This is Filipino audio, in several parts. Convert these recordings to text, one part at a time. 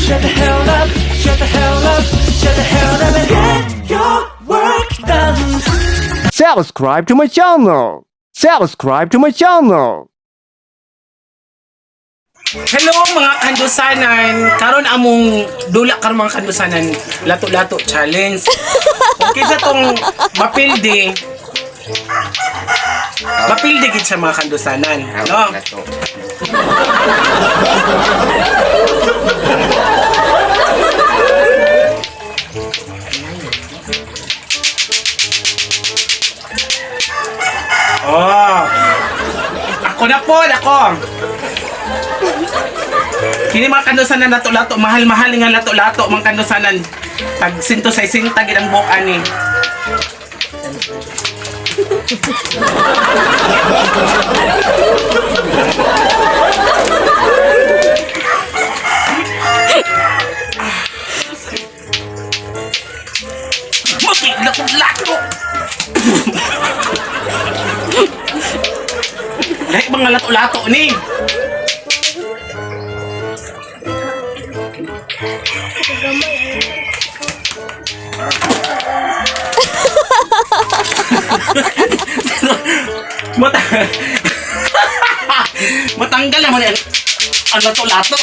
Shut the hell up, shut the hell up, shut the hell up and get your work done. Subscribe to my channel. Subscribe to my channel. Hello mga kandusanan, karon among dula karon mga kandusanan, lato-lato challenge. Okay sa tong mapildi. Mapildi gid sa mga kandusanan, no? Oh. Ako na po, ako. Kini mga kandusanan lato-lato, mahal-mahal nga lato-lato mga kandusanan. Tag 160 gid ang buok ani. Maki lato-lato. Dahil mga lato-lato ni. Matanggal naman yan ang lato-lato.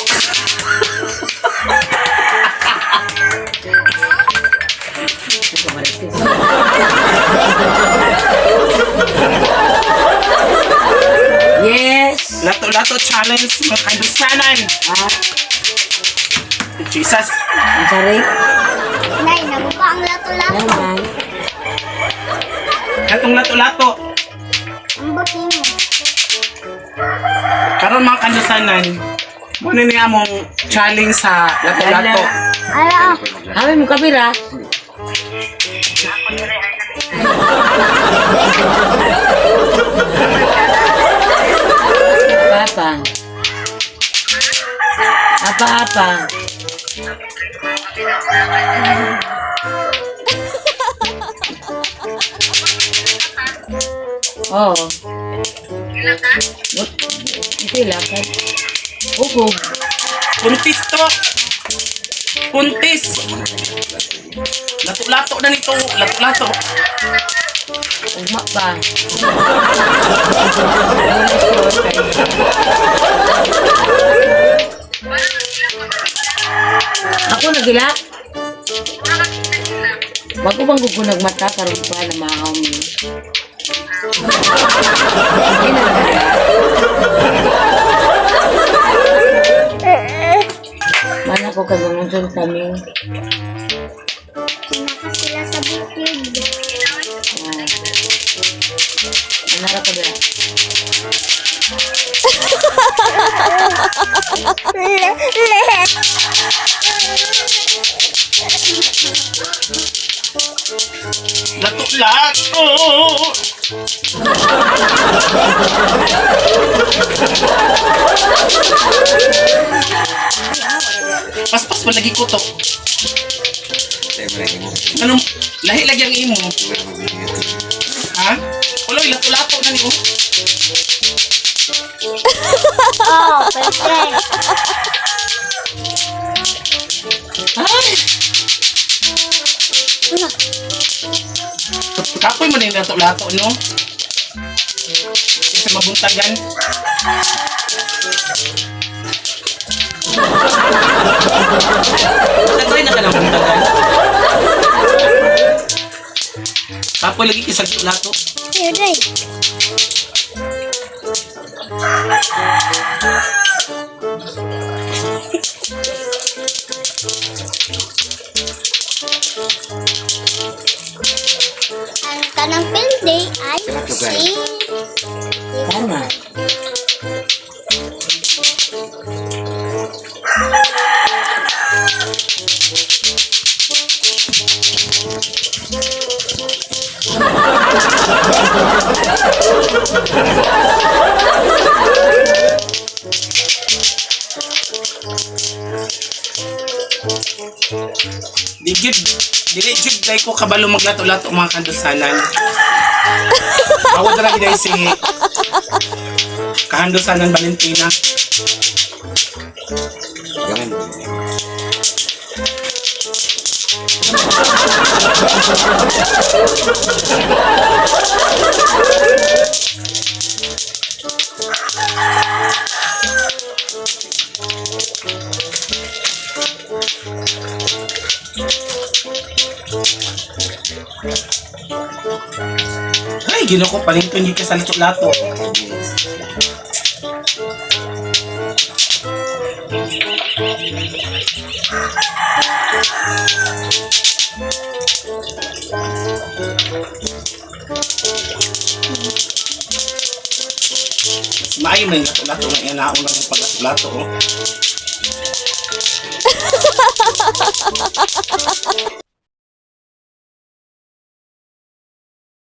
Yes. Lato-lato challenge mga kandusanan. Jesus. Ang sari. Nay, nabuka ang lato-lato. Naman. Katong lato-lato. Ang buti mo. Karon mga kandusanan, muna niya among challenge sa lato-lato. Ala, Amin mo kabira. Apa-apa. Apa-apa. Oh. Ito ilakad. Ugo. Puntis to. Puntis. Lato-lato na nito. Lato-lato. Ugma pa. Ako nagilak. Wag ko bang gugunag mata karon pa na maaw mo. Hindi na nagilak. Mana ko kagungon kami. naka sila sa bukid. Ano ka ba? Lato-lato. Pas-pas pa lagi ko to. Anong lahi lagi ang imo? Ha? Uloy, lato-lato na niyo. Oh, pwede. Ay! Kapoy mo na yung lato-lato, no? Kasi mabuntagan. Nagtry na ka ng buntagan. Kapoy lagi kisag lato. Pwede. Ang kanang pwede ay si... Tama. Dili jud dai ko kabalo maglato-lato mga kandusanan. Awad ra gid si kahandusanan Valentina. Ay, ginoo ko palington yun ka sa lato-lato. Mas maayo man yung lato-lato na inaon lang yung pag-lato-lato. Oh.